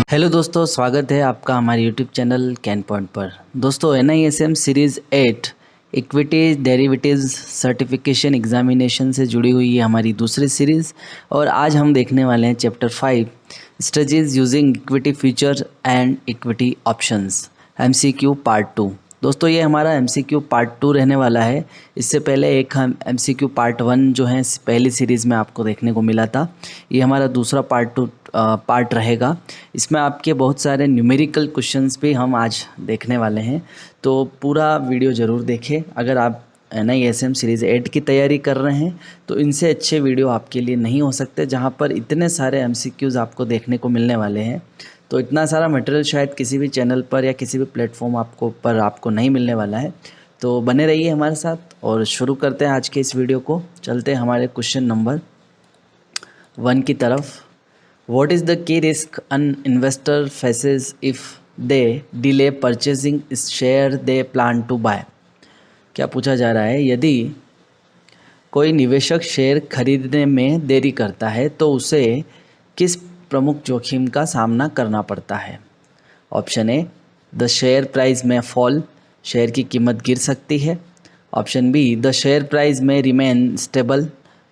Hello दोस्तों, स्वागत है आपका हमारे यूट्यूब चैनल कैन पॉइंट पर। दोस्तों, NISM series 8 equity derivatives certification examination से जुड़ी हुई है हमारी दूसरी सीरीज़। और आज हम देखने वाले हैं chapter 5 strategies using equity future and equity options MCQ part 2। दोस्तों, ये हमारा MCQ पार्ट 2 रहने वाला है। इससे पहले एक हम MCQ पार्ट 1 जो है पहली सीरीज़ में आपको देखने को मिला था। ये हमारा दूसरा पार्ट रहेगा। इसमें आपके बहुत सारे न्यूमेरिकल क्वेश्चंस भी हम आज देखने वाले हैं, तो पूरा वीडियो ज़रूर देखें। अगर आप NISM सीरीज़ 8 की तैयारी कर रहे हैं तो इनसे अच्छे वीडियो आपके लिए नहीं हो सकते, जहां पर इतने सारे MCQs आपको देखने को मिलने वाले हैं। तो इतना सारा मटेरियल शायद किसी भी चैनल पर या किसी भी प्लेटफॉर्म आपको नहीं मिलने वाला है। तो बने रहिए हमारे साथ और शुरू करते हैं आज के इस वीडियो को। चलते हैं हमारे क्वेश्चन नंबर 1 की तरफ। What is the key risk an investor faces if they delay purchasing share they plan to buy? क्या पूछा जा रहा है, यदि कोई निवेशक शेयर खरीदने में देरी करता है तो उसे किस प्रमुख जोखिम का सामना करना पड़ता है। Option A, the share price में फॉल, शेयर की कीमत गिर सकती है। Option B, the share price में रिमेन स्टेबल,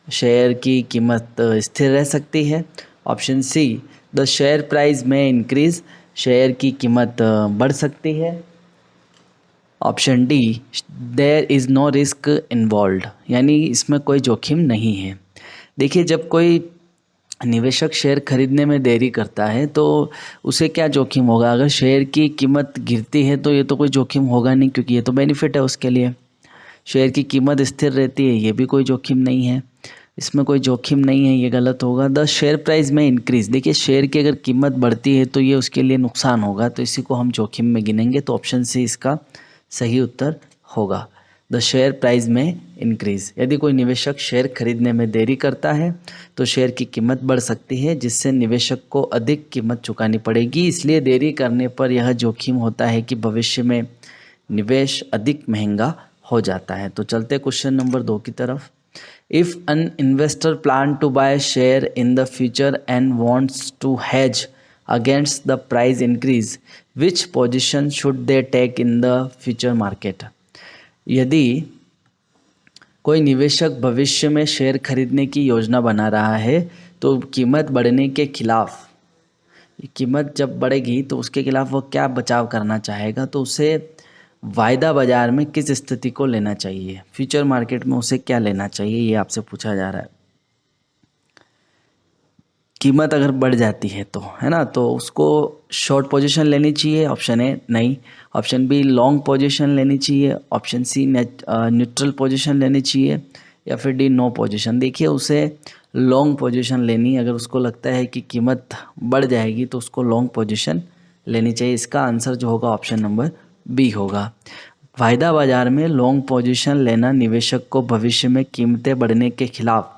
शेयर की कीमत स्थिर रह सकती है। Option C, the share price में इंक्रीज, शेयर की कीमत बढ़ सकती है। Option D, there is no risk involve, यानी इसमें कोई जोखिम नहीं है। देखिए, जब कोई निवेशक शेयर खरीदने में देरी करता है तो उसे क्या जोखिम होगा। अगर शेयर की कीमत गिरती है तो ये तो कोई जोखिम होगा नहीं, क्योंकि ये तो बेनिफिट है उसके लिए। शेयर की कीमत स्थिर रहती है, ये भी कोई जोखिम नहीं है, इसमें कोई जोखिम नहीं है, ये गलत होगा। द शेयर प्राइस में इंक्रीज़, देखिए शेयर की अगर कीमत बढ़ती है तो ये उसके लिए नुकसान होगा, तो इसी को हम जोखिम में गिनेंगे। तो ऑप्शन सी इसका सही उत्तर होगा, द शेयर प्राइस में इंक्रीज़। यदि कोई निवेशक शेयर खरीदने में देरी करता है तो शेयर की कीमत बढ़ सकती है, जिससे निवेशक को अधिक कीमत चुकानी पड़ेगी। इसलिए देरी करने पर यह जोखिम होता है कि भविष्य में निवेश अधिक महंगा हो जाता है। तो चलते क्वेश्चन नंबर 2 की तरफ। If an investor plan to buy share in the future and wants to hedge against the price increase, which position should they take in the future market. यदि कोई निवेशक भविष्य में शेयर खरीदने की योजना बना रहा है तो कीमत बढ़ने के खिलाफ, कीमत जब बढ़ेगी तो उसके खिलाफ वो क्या बचाव करना चाहेगा, तो उसे वायदा बाजार में किस स्थिति को लेना चाहिए, फ्यूचर मार्केट में उसे क्या लेना चाहिए, ये आपसे पूछा जा रहा है। कीमत अगर बढ़ जाती है तो, है ना, तो उसको शॉर्ट पोजीशन लेनी चाहिए। ऑप्शन ए नहीं, ऑप्शन बी लॉन्ग पोजीशन लेनी चाहिए, ऑप्शन सी न्यूट्रल पोजीशन लेनी चाहिए, या फिर डी नो पोजीशन। देखिए, उसे लॉन्ग पोजीशन लेनी, अगर उसको लगता है कि कीमत बढ़ जाएगी तो उसको लॉन्ग पोजीशन लेनी चाहिए। इसका आंसर जो होगा ऑप्शन नंबर बी होगा। वायदा बाजार में लॉन्ग पोजीशन लेना निवेशक को भविष्य में कीमतें बढ़ने के खिलाफ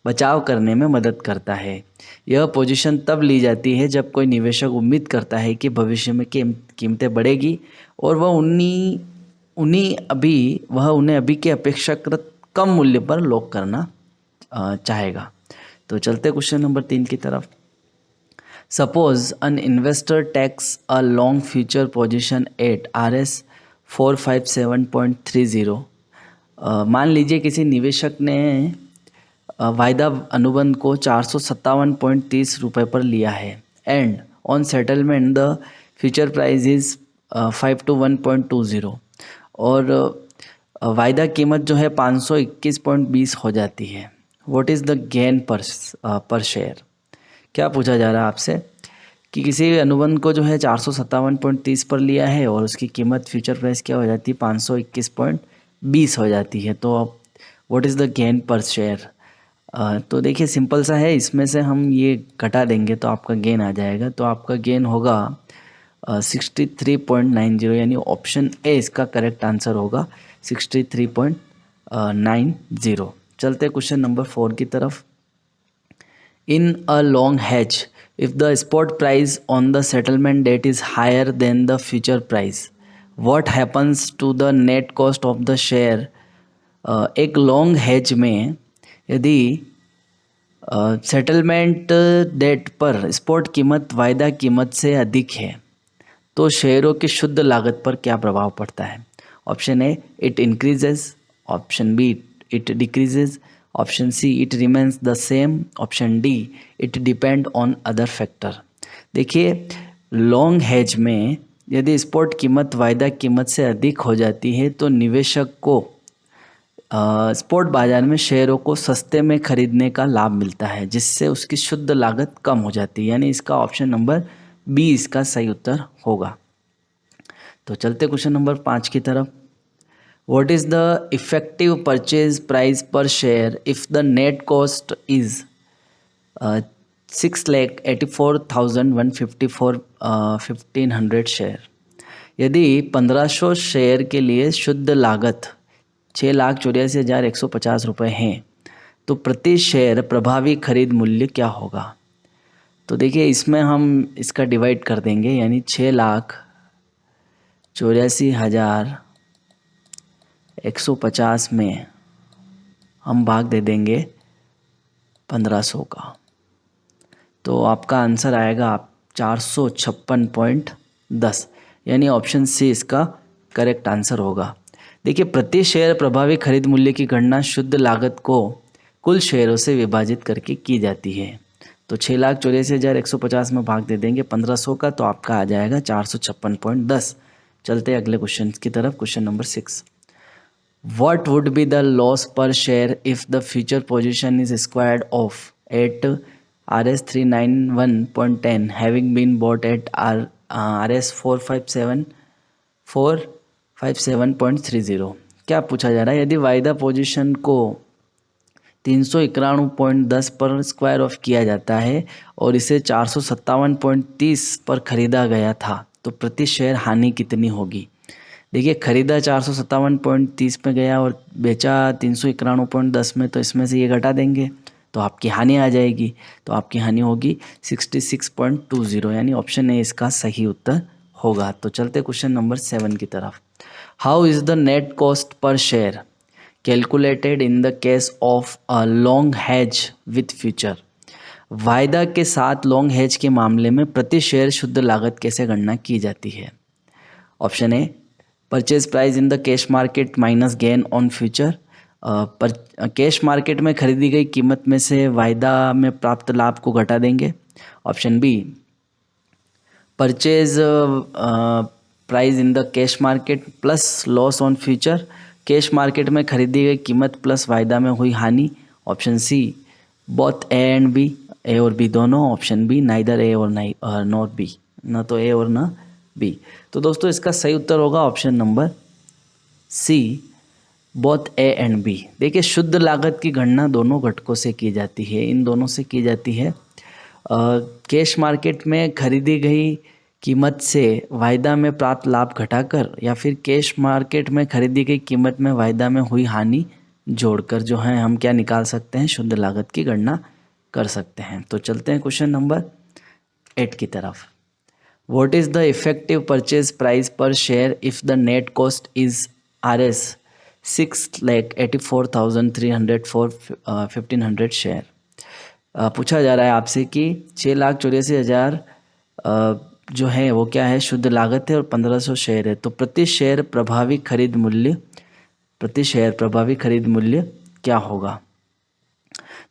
बचाव करने में मदद करता है। यह पोजीशन तब ली जाती है जब कोई निवेशक उम्मीद करता है कि भविष्य में कीमतें बढ़ेगी और वह उन्हें अभी के अपेक्षाकृत कम मूल्य पर लॉक करना चाहेगा। तो चलते क्वेश्चन नंबर 3 की तरफ। Suppose an investor takes a long future position at RS 457.30। मान लीजिए किसी निवेशक ने वायदा अनुबंध को 457.30 रुपये पर लिया है, and on settlement the future price is 521.20, और वायदा कीमत जो है 521.20 हो जाती है। What is the gain per share. क्या पूछा जा रहा है आपसे कि किसी अनुबंध को जो है 457.30 पर लिया है और उसकी कीमत फ्यूचर प्राइस क्या हो जाती है, 521.20 हो जाती है। तो what is the gain per share. तो देखिए, सिंपल सा है, इसमें से हम ये घटा देंगे तो आपका गेन आ जाएगा। तो आपका गेन होगा 63.90, यानी ऑप्शन ए इसका करेक्ट आंसर होगा 63.90। चलते क्वेश्चन नंबर 4 की तरफ। In a long hedge, if the spot price on the settlement date is higher than the future price, what happens to the net cost of the share. एक long hedge में यदि settlement date पर spot कीमत वायदा कीमत से अधिक है तो शेयरों की शुद्ध लागत पर क्या प्रभाव पड़ता है? Option A, it increases, option B, it decreases, option C, it remains the same, option D, it depend on other factor. देखिए, लॉन्ग हेज में यदि स्पॉट कीमत वायदा कीमत से अधिक हो जाती है तो निवेशक को स्पॉट बाजार में शेयरों को सस्ते में खरीदने का लाभ मिलता है, जिससे उसकी शुद्ध लागत कम हो जाती है। यानी इसका ऑप्शन नंबर बी इसका सही उत्तर होगा। तो चलते क्वेश्चन नंबर 5 की तरफ। What is the effective purchase price per share if the net cost is 6,84,154 1500 share. यदि 1500 शेयर के लिए शुद्ध लागत 6,84,150 रुपये हैं तो प्रति शेयर प्रभावी खरीद मूल्य क्या होगा? तो देखिए, इसमें हम इसका डिवाइड कर देंगे, यानी 6,84,150 में हम भाग दे देंगे 1500 का, तो आपका आंसर आएगा 456.10, यानी ऑप्शन सी इसका करेक्ट आंसर होगा। देखिए, प्रति शेयर प्रभावी खरीद मूल्य की गणना शुद्ध लागत को कुल शेयरों से विभाजित करके की जाती है। तो 6,84,150 में भाग दे देंगे 1500 का, तो आपका आ जाएगा 456.10। चलते अगले क्वेश्चन की तरफ। Question number 6। What would be the loss per share if the future position is squared off at Rs 391.10 having been bought at Rs 457.30? क्या पूछा जा रहा है? यदि वायदा पोजीशन को 391.10 पर स्क्वायर ऑफ किया जाता है और इसे 457.30 पर खरीदा गया था तो प्रति शेयर हानि कितनी होगी? देखिए, खरीदा 457.30 में गया और बेचा 391.10 में, तो इसमें से ये घटा देंगे तो आपकी हानि आ जाएगी। तो आपकी हानि होगी 66.20, यानी ऑप्शन ए इसका सही उत्तर होगा। तो चलते क्वेश्चन नंबर 7 की तरफ। How is the net cost per share calculated in the case of a long has with future? वायदा के साथ लॉन्ग हैज के मामले में प्रति शेयर शुद्ध लागत कैसे गणना की जाती है? Option A, purchase price in the cash market minus gain on future. पर कैश मार्केट में खरीदी गई कीमत में से वायदा में प्राप्त लाभ को घटा देंगे। Option B, purchase price in the cash market plus loss on future. Cash market में खरीदी गई कीमत प्लस वायदा में हुई हानि। Option C, both A and B, A और बी दोनों। ऑप्शन बी, नाइदर ए और नॉट बी, ना तो ए और ना बी। तो दोस्तों, इसका सही उत्तर होगा option number C, both A and B. देखिए, शुद्ध लागत की गणना दोनों घटकों से की जाती है, इन दोनों से की जाती है। कैश मार्केट में खरीदी गई कीमत से वायदा में प्राप्त लाभ घटाकर, या फिर कैश मार्केट में खरीदी गई कीमत में वायदा में हुई हानि जोड़कर जो है हम क्या निकाल सकते हैं? शुद्ध लागत की गणना कर सकते हैं। तो चलते हैं क्वेश्चन नंबर 8 की तरफ। What is the effective purchase price per share if the net cost is Rs 6,84,300 for 1500 share? पूछा जा रहा है आपसे कि 6,84,000 जो है वो क्या है? शुद्ध लागत है और 1500 शेयर है, तो प्रति शेयर प्रभावी खरीद मूल्य क्या होगा?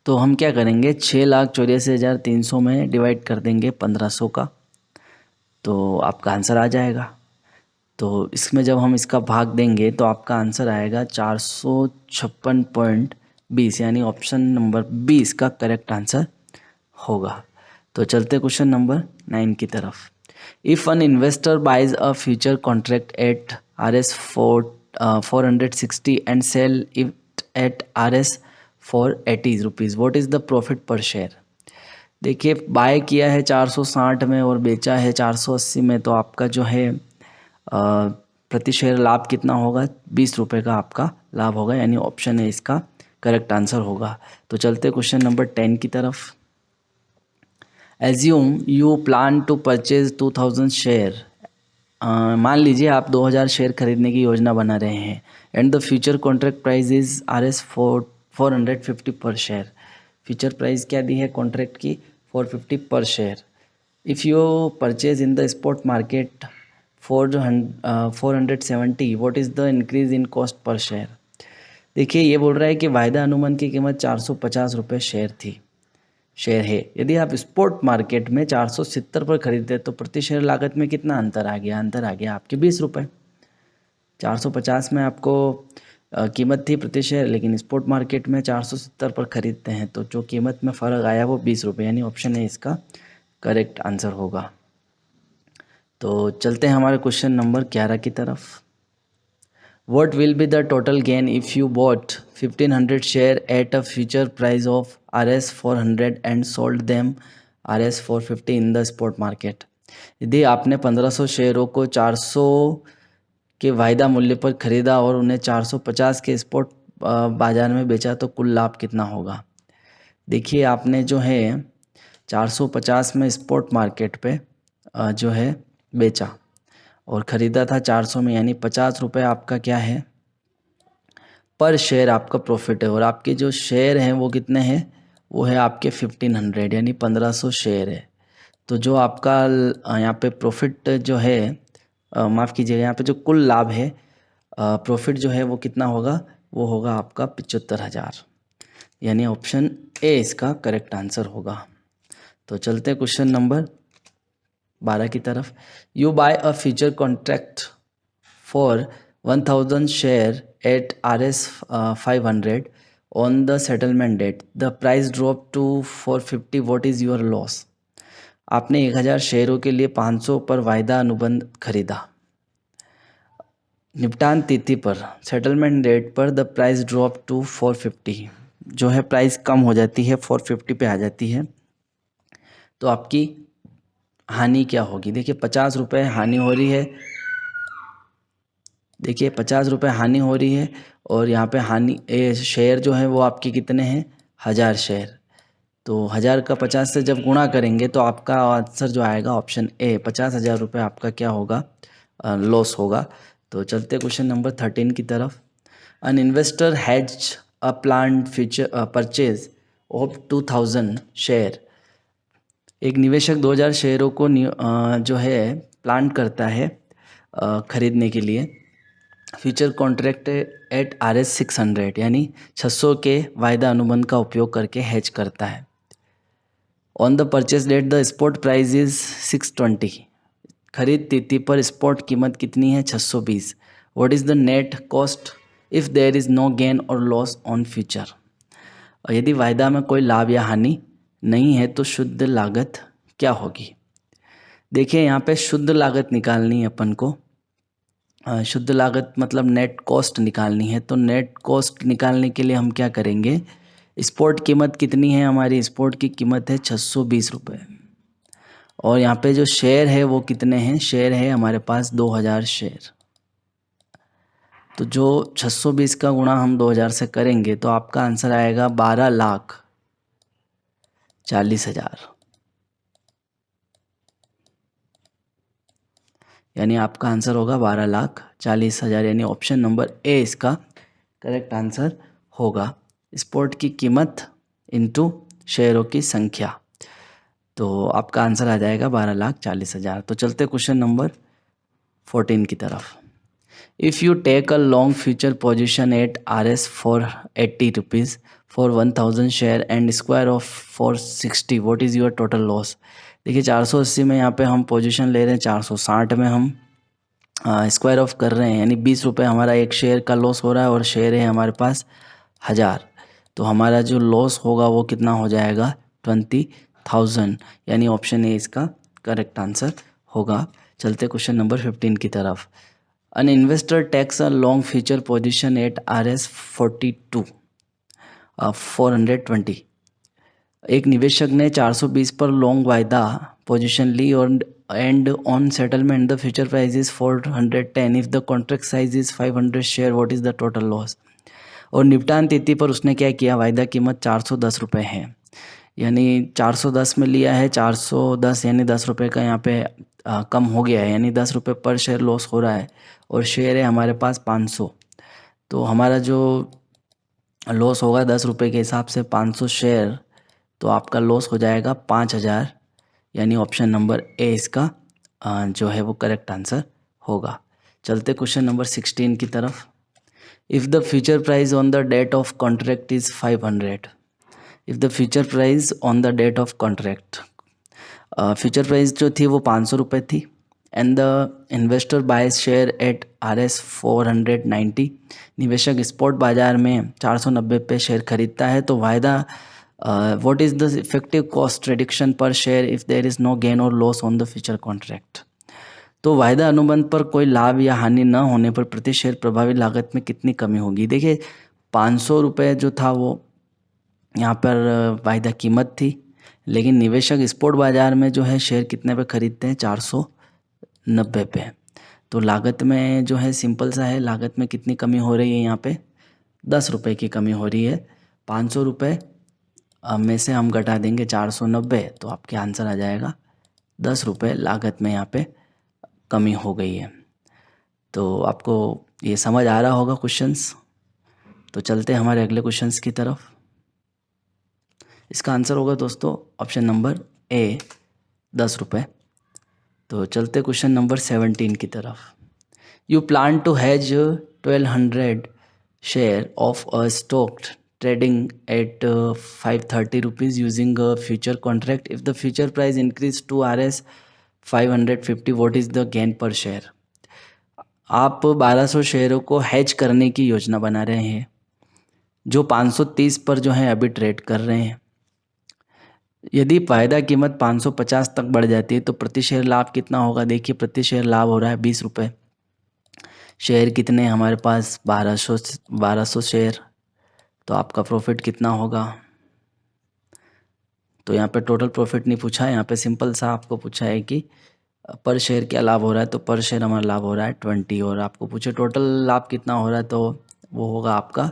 तो हम क्या करेंगे, 6,84,300 में डिवाइड कर देंगे 1500 का, तो आपका आंसर आ जाएगा। तो इसमें जब हम इसका भाग देंगे तो आपका आंसर आएगा 456.20, यानी ऑप्शन नंबर बी इसका करेक्ट आंसर होगा। तो चलते क्वेश्चन नंबर 9 की तरफ। If an investor buys a future contract at Rs 460 and sell it at Rs 480 rupees, what is the profit per share? देखिए, बाय किया है 460 में और बेचा है 480 में, तो आपका जो है प्रति शेयर लाभ कितना होगा? 20 रुपये का आपका लाभ होगा, यानी ऑप्शन है इसका करेक्ट आंसर होगा। तो चलते क्वेश्चन नंबर 10 की तरफ। Assume you plan to purchase 2000 share. मान लीजिए आप 2000 शेयर खरीदने की योजना बना रहे हैं, and the future contract price is Rs 450 पर शेयर। फ्यूचर प्राइस क्या दी है कॉन्ट्रैक्ट की 450 पर share. If you purchase in the spot market 470, what is the increase in cost per share. देखिए ये बोल रहा है कि वायदा अनुमान की कीमत 450 रुपये शेयर है। यदि आप स्पॉट मार्केट में 470 पर खरीदते तो प्रति शेयर लागत में कितना अंतर आ गया आपके 20 रुपये। 450 में आपको कीमत थी प्रति शेयर, लेकिन स्पॉट मार्केट में 470 पर खरीदते हैं तो जो कीमत में फ़र्क आया वो 20 रुपये, यानी ऑप्शन ए इसका करेक्ट आंसर होगा। तो चलते हैं हमारे क्वेश्चन नंबर 11 की तरफ। What will be the total gain if you bought 1500 share at a future price of Rs 400 and sold them Rs 450 in the spot market। यदि आपने 1500 शेयरों को 400 के वायदा मूल्य पर खरीदा और उन्हें 450 के स्पॉट बाज़ार में बेचा तो कुल लाभ कितना होगा। देखिए आपने जो है 450 में स्पॉट मार्केट पे जो है बेचा और ख़रीदा था 400 में, यानी 50 रुपये आपका क्या है पर शेयर आपका प्रॉफिट है। और आपके जो शेयर हैं वो कितने हैं, वो है आपके 1500 यानी 1500 शेयर है। तो जो आपका यहाँ पे प्रॉफिट जो है माफ़ कीजिएगा, यहाँ पे जो कुल लाभ है प्रॉफिट जो है वो कितना होगा, वो होगा आपका 75,000, यानी ऑप्शन ए इसका करेक्ट आंसर होगा। तो चलते हैं क्वेश्चन नंबर 12 की तरफ। You buy a future contract for 1000 share at Rs 500 on the settlement date, the price drop to 450, what is your loss. आपने 1000 शेयरों के लिए 500 पर वायदा अनुबंध खरीदा, निपटान तिथि पर सेटलमेंट डेट पर द प्राइस ड्रॉप टू 450, जो है प्राइस कम हो जाती है 450 पे आ जाती है, तो आपकी हानि क्या होगी। देखिए 50 रुपये हानि हो रही है, देखिए 50 रुपये हानि हो रही है और यहाँ पे हानि शेयर जो है वो आपके कितने हैं 1000 शेयर। तो 1000 का 50 से जब गुणा करेंगे तो आपका आंसर जो आएगा ऑप्शन ए 50,000 रुपये आपका क्या होगा, लॉस होगा। तो चलते क्वेश्चन नंबर 13 की तरफ। An investor has a planned future purchase of 2000 share. एक निवेशक 2000 शेयरों को जो है प्लान करता है खरीदने के लिए फ्यूचर कॉन्ट्रैक्ट एट Rs 600, यानी 600 के वायदा अनुबंध का उपयोग करके हेज करता है। On the purchase date the spot price is 620, खरीद तिथि पर स्पॉट कीमत कितनी है 620। What is the net cost if there is no gain और लॉस ऑन फ्यूचर। और यदि वायदा में कोई लाभ या हानि नहीं है तो शुद्ध लागत क्या होगी। देखिए यहाँ पे शुद्ध लागत निकालनी है अपन को, शुद्ध लागत मतलब नेट कॉस्ट निकालनी है। तो नेट कॉस्ट निकालने के लिए हम क्या करेंगे, स्पॉट कीमत कितनी है हमारी, स्पॉट की कीमत है 620 रुपये और यहाँ पे जो शेयर है वो कितने हैं, शेयर है हमारे पास 2000 शेयर। तो जो 620 का गुणा हम 2000 से करेंगे तो आपका आंसर आएगा 12,40,000, यानी आपका आंसर होगा 12,40,000, यानी ऑप्शन नंबर ए इसका करेक्ट आंसर होगा। स्पॉट की कीमत इनटू शेयरों की संख्या, तो आपका आंसर आ जाएगा 12,40,000। तो चलते क्वेश्चन नंबर 14 की तरफ। If you take a long future position at Rs 480 rupees for 1000 share and square off 460, what is your total loss. देखिए 480 में यहाँ पे हम पोजीशन ले रहे हैं, 460 में हम स्क्वायर ऑफ कर रहे हैं, यानी 20 रुपये हमारा एक शेयर का लॉस हो रहा है और शेयर है हमारे पास 1000। तो हमारा जो लॉस होगा वो कितना हो जाएगा 20,000, यानी ऑप्शन ए इसका करेक्ट आंसर होगा। चलते क्वेश्चन नंबर 15 की तरफ। An investor takes a long future position at Rs 42 420, एक निवेशक ने 420 पर लॉन्ग वायदा पोजीशन ली और and on settlement the future price is 410, if the contract size is 500 share, what is the total loss. और निपटान तिथि पर उसने क्या किया, वायदा कीमत 410 रुपये है, यानी 410 में लिया है 410, यानी 10 रुपये का यहाँ पे कम हो गया है, यानी 10 रुपये पर शेयर लॉस हो रहा है और शेयर है हमारे पास 500। तो हमारा जो लॉस होगा 10 रुपये के हिसाब से 500 शेयर तो आपका लॉस हो जाएगा 5,000, यानी ऑप्शन नंबर ए इसका जो है वो करेक्ट आंसर होगा। चलते क्वेश्चन नंबर 16 की तरफ। If the future price on the date of contract is 500, if the future price on the date of contract, future price जो थी वो 500 रुपये थी, and the investor buys share at RS 490, निवेशक स्पॉट बाज़ार में 490 पे शेयर खरीदता है, तो वायदा what is the effective cost reduction per share if there is no gain और loss on the future contract. तो वायदा अनुबंध पर कोई लाभ या हानि न होने पर प्रति शेयर प्रभावी लागत में कितनी कमी होगी। देखिए 500 रुपये जो था वो यहाँ पर वायदा कीमत थी, लेकिन निवेशक स्पॉट बाज़ार में जो है शेयर कितने पे खरीदते हैं, 490 पे। तो लागत में जो है सिंपल सा है, लागत में कितनी कमी हो रही है यहाँ पे, 10 रुपये की कमी हो रही है। 500 रुपये में से हम घटा देंगे 490, तो आपके आंसर आ जाएगा 10 रुपये लागत में यहाँ पे कमी हो गई है। तो आपको ये समझ आ रहा होगा क्वेश्चंस। तो चलते हैं हमारे अगले क्वेश्चंस की तरफ। इसका आंसर होगा दोस्तों ऑप्शन नंबर ए, 10 रुपये। तो चलते क्वेश्चन नंबर 17 की तरफ। You plan to hedge 1200 share of a stock trading at 530 rupees using a future contract. If the future price increase to RS 550, what is the gain per share. आप 1200 शेयरों को has करने की योजना बना रहे हैं, जो 530 पर जो है अभी ट्रेड कर रहे हैं। यदि वायदा कीमत 550 तक बढ़ जाती है तो प्रति शेयर लाभ कितना होगा। देखिए प्रति शेयर लाभ हो रहा है 20 रुपये। शेयर कितने हमारे पास, 1200 शेयर, तो आपका प्रॉफिट कितना होगा। तो यहाँ पे टोटल प्रॉफिट नहीं पूछा है, यहाँ पे सिंपल सा आपको पूछा है कि पर शेयर क्या लाभ हो रहा है। तो पर शेयर हमारा लाभ हो रहा है 20, और आपको पूछे टोटल लाभ कितना हो रहा है, तो वो होगा आपका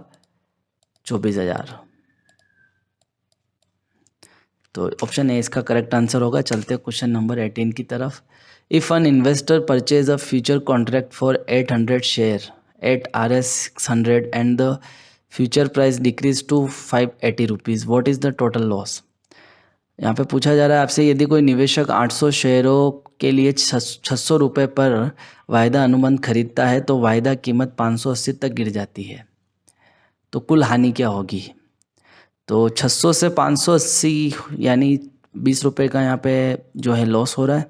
24,000। तो ऑप्शन ए इसका करेक्ट आंसर होगा। चलते हैं क्वेश्चन नंबर 18 की तरफ। If an investor purchase a future contract for 800 share at RS 600 and the future price decrease to 580 rupees, what is the total loss. यहाँ पे पूछा जा रहा है आपसे, यदि कोई निवेशक 800 शेयरों के लिए 600 रुपये पर वायदा अनुबंध खरीदता है तो वायदा कीमत 580 तक गिर जाती है, तो कुल हानि क्या होगी। तो 600 से 580 यानी 20 रुपये का यहाँ पे जो है लॉस हो रहा है।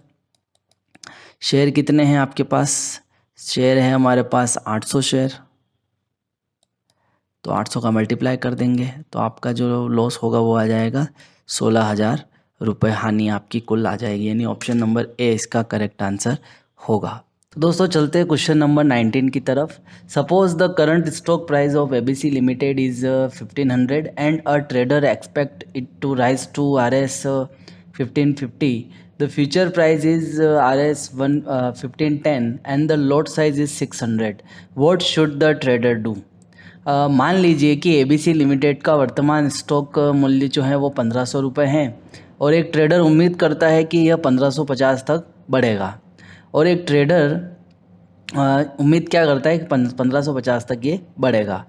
शेयर कितने हैं आपके पास, शेयर है हमारे पास 800 शेयर, तो 800 का मल्टीप्लाई कर देंगे तो आपका जो लॉस होगा वो आ जाएगा 16,000 रुपये हानि आपकी कुल आ जाएगी, यानी ऑप्शन नंबर ए इसका करेक्ट आंसर होगा। तो दोस्तों चलते हैं क्वेश्चन नंबर 19 की तरफ। Suppose the current stock price of ABC limited is 1500 and a trader expect it to rise to RS 1550, the future price is RS 1510 and the lot size is 600, what should the trader do. मान लीजिए कि ABC limited का वर्तमान stock मूल्य जो है वो 1500 रुपये है, और एक ट्रेडर उम्मीद करता है कि यह 1550 तक बढ़ेगा, और एक ट्रेडर उम्मीद क्या करता है कि 1550 तक ये बढ़ेगा।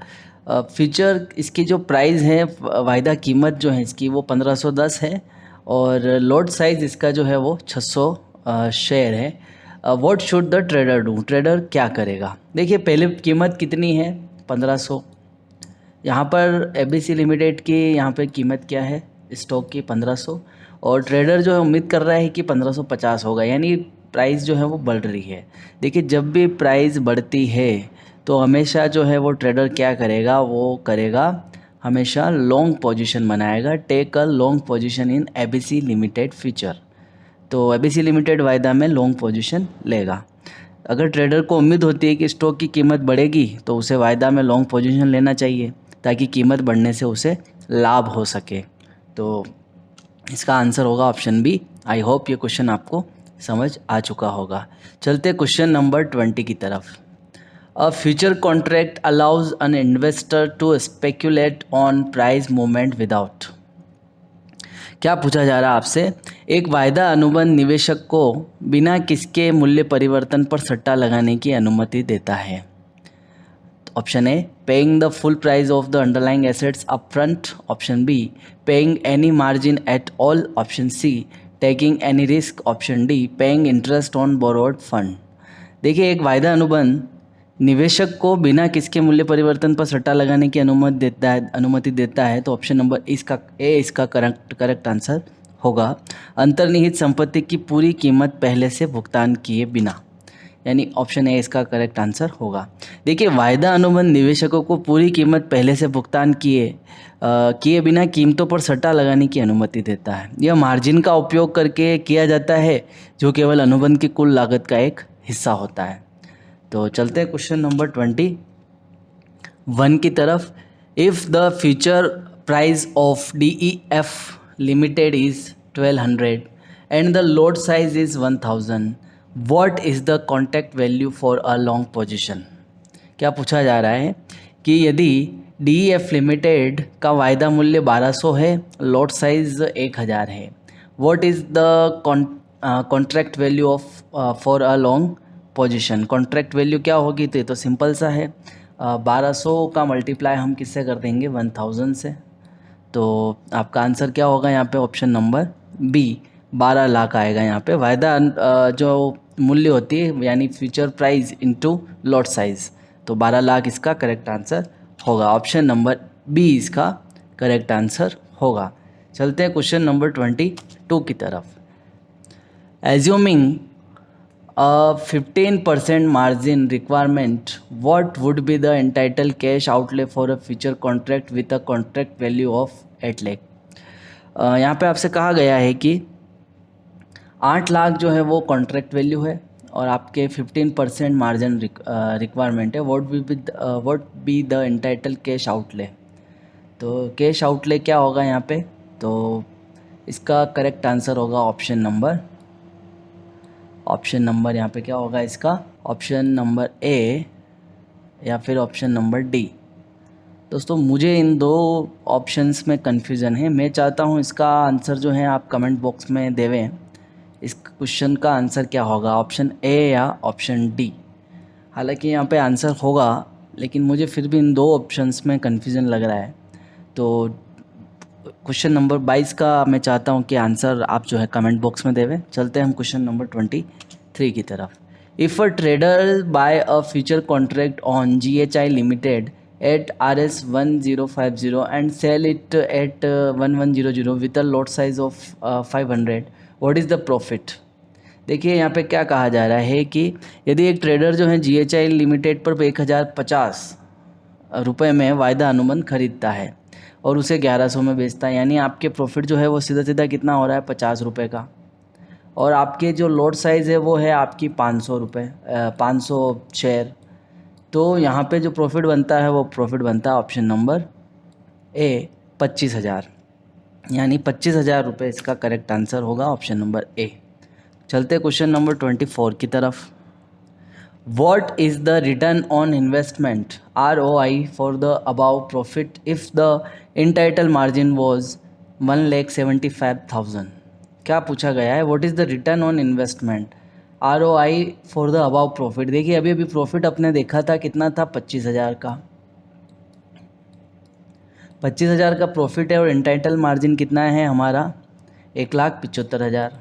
फ्यूचर इसकी जो प्राइस है, वायदा कीमत जो है इसकी वो 1510 है, और लॉट साइज़ इसका जो है वो 600 शेयर है। What should the trader do, trader क्या करेगा। देखिए पहले कीमत कितनी है, 1500। यहाँ पर ABC लिमिटेड की यहाँ पे कीमत क्या है स्टॉक की, 1500, और ट्रेडर जो है उम्मीद कर रहा है कि 1550 होगा, यानी प्राइस जो है वो बढ़ रही है। देखिए जब भी प्राइस बढ़ती है तो हमेशा जो है वो ट्रेडर क्या करेगा, वो करेगा हमेशा लॉन्ग पोजीशन बनाएगा, take a long position in ABC limited future. तो ABC लिमिटेड वायदा में लॉन्ग पोजीशन लेगा। अगर ट्रेडर को उम्मीद होती है कि स्टॉक की कीमत बढ़ेगी तो उसे वायदा में लॉन्ग पोजीशन लेना चाहिए, ताकि कीमत बढ़ने से उसे लाभ हो सके। तो इसका आंसर होगा ऑप्शन बी। आई होप ये क्वेश्चन आपको समझ आ चुका होगा। चलते क्वेश्चन नंबर 20 की तरफ। A future contract allows an investor to speculate on price movement without. क्या पूछा जा रहा है आपसे, एक वायदा अनुबंध निवेशक को बिना किसके मूल्य परिवर्तन पर सट्टा लगाने की अनुमति देता है। Option A paying the full price of the underlying assets upfront, option B paying any margin at all, option C taking any risk, option D paying interest on borrowed fund. देखिए, एक वायदा अनुबंध निवेशक को बिना किसके मूल्य परिवर्तन पर सट्टा लगाने की अनुमति देता है। तो ऑप्शन नंबर इसका करेक्ट आंसर होगा। अंतर्निहित संपत्ति की पूरी कीमत पहले से भुगतान किए बिना, यानी ऑप्शन ए इसका करेक्ट आंसर होगा। देखिए, वायदा अनुबंध निवेशकों को पूरी कीमत पहले से भुगतान किए बिना कीमतों पर सट्टा लगाने की अनुमति देता है। यह मार्जिन का उपयोग करके किया जाता है, जो केवल अनुबंध की कुल लागत का एक हिस्सा होता है। तो चलते हैं क्वेश्चन नंबर 21 की तरफ। If the future price of DEF limited is 1200 and the load size is 1000, what is the contract value for a long position. क्या पूछा जा रहा है कि यदि DEF लिमिटेड का वायदा मूल्य 1200 है, लॉट साइज 1000 है, what is the contract value of for a long position. Contract value क्या होगी, तो ये तो सिंपल सा है, 1200 का मल्टीप्लाई हम किससे कर देंगे, 1000 से। तो आपका आंसर क्या होगा यहाँ पे, ऑप्शन नंबर बी 12 लाख आएगा यहाँ पे। वायदा जो मूल्य होती है यानी future price into lot size, तो 12 लाख इसका करेक्ट आंसर होगा। ऑप्शन नंबर बी इसका करेक्ट आंसर होगा। चलते हैं क्वेश्चन नंबर 22 की तरफ। Assuming a 15% margin requirement, what would be the entitled cash outlay for a future contract with a contract value of 8 lakh. यहाँ पे आपसे कहा गया है कि 8 लाख जो है वो कॉन्ट्रैक्ट वैल्यू है और आपके 15% मार्जिन रिक्वायरमेंट है। What be the entitle cash outlay. तो कैश आउटले क्या होगा यहाँ पे, तो इसका करेक्ट आंसर होगा ऑप्शन नंबर यहाँ पे क्या होगा इसका, ऑप्शन नंबर ए या फिर ऑप्शन नंबर डी। दोस्तों, मुझे इन दो ऑप्शंस में कन्फ्यूज़न है। मैं चाहता हूँ इसका आंसर जो है आप कमेंट बॉक्स में देवें। इस क्वेश्चन का आंसर क्या होगा, ऑप्शन ए या ऑप्शन डी। हालांकि यहाँ पे आंसर होगा, लेकिन मुझे फिर भी इन दो ऑप्शंस में कन्फ्यूज़न लग रहा है। तो क्वेश्चन नंबर 22 का मैं चाहता हूँ कि आंसर आप जो है कमेंट बॉक्स में देवें। चलते हैं हम क्वेश्चन नंबर 23 की तरफ। If a trader buy a future contract on GHI limited at RS 1050 and sell it at 1100 with a lot size of 500, what is the profit. देखिए, यहाँ पे क्या कहा जा रहा है कि यदि एक ट्रेडर जो है GHI लिमिटेड पर 1050 रुपये में वायदा अनुबंध खरीदता है और उसे 1100 में बेचता है, यानी आपके प्रॉफिट जो है वो सीधा सीधा कितना हो रहा है, 50 रुपये का। और आपके जो लॉट साइज़ है वो है आपकी 500 रुपये, 500 शेयर। तो यहाँ पे जो प्रॉफिट बनता है वो प्रॉफिट बनता है ऑप्शन नंबर ए 25,000, यानी 25,000 रुपये इसका करेक्ट आंसर होगा, ऑप्शन नंबर ए। चलते क्वेश्चन नंबर 24 की तरफ। What is the return on investment ROI for the above profit if the entitled margin was 1,75,000। क्या पूछा गया है, what is the return on investment ROI for the above profit. देखिए, अभी profit अपने देखा था कितना था, 25,000 का। 25,000 का प्रॉफिट है और एंटाइटल मार्जिन कितना है हमारा, 1,75,000।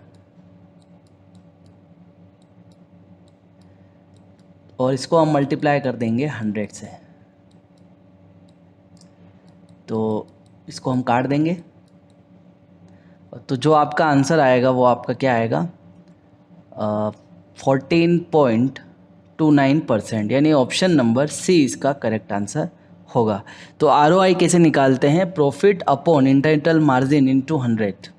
और इसको हम मल्टीप्लाई कर देंगे 100 से, तो इसको हम काट देंगे। तो जो आपका आंसर आएगा वो आपका क्या आएगा, 14.29%, यानी ऑप्शन नंबर सी इसका करेक्ट आंसर होगा। तो ROI कैसे निकालते हैं, profit upon entitle margin into 100।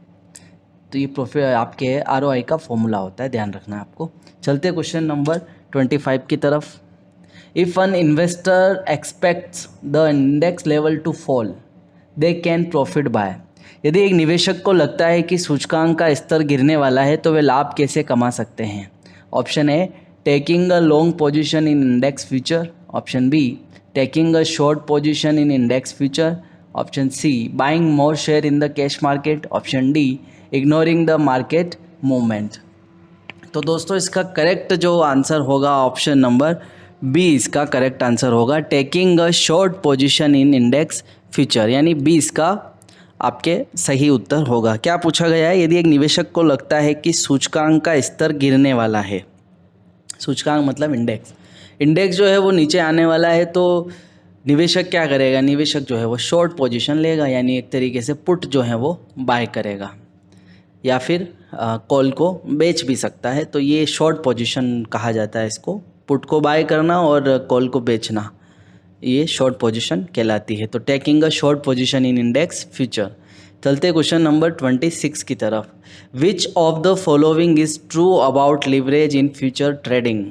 तो ये प्रॉफिट आपके ROI का फॉर्मूला होता है, ध्यान रखना है आपको। चलते क्वेश्चन नंबर 25 की तरफ। If an investor expects the index level to fall they can profit by. यदि एक निवेशक को लगता है कि सूचकांक का स्तर गिरने वाला है तो वे लाभ कैसे कमा सकते हैं। Option A taking a long position in index future, option B taking a short position in index future, option C buying more share in the cash market, option D ignoring the market movement. तो दोस्तों, इसका correct जो answer होगा option number B इसका correct answer होगा, taking a short position in index future, यानी B इसका आपके सही उत्तर होगा। क्या पूछा गया है, यदि एक निवेशक को लगता है कि सूचकांक का स्तर गिरने वाला है, सूचकांक मतलब इंडेक्स, इंडेक्स जो है वो नीचे आने वाला है, तो निवेशक क्या करेगा, निवेशक जो है वो शॉर्ट पोजीशन लेगा, यानी एक तरीके से पुट जो है वो बाय करेगा, या फिर कॉल को बेच भी सकता है। तो ये शॉर्ट पोजीशन कहा जाता है इसको, पुट को बाय करना और कॉल को बेचना, ये शॉर्ट पोजीशन कहलाती है। तो taking a short position in index future. चलते क्वेश्चन नंबर 26 की तरफ। Which of the following is true about leverage in future trading.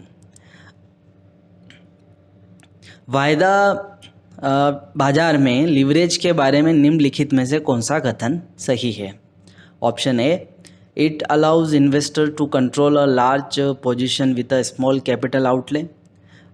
वायदा बाजार में लिवरेज के बारे में निम्नलिखित में से कौन सा कथन सही है। Option A, it allows investor to control a large position with a small capital outlay.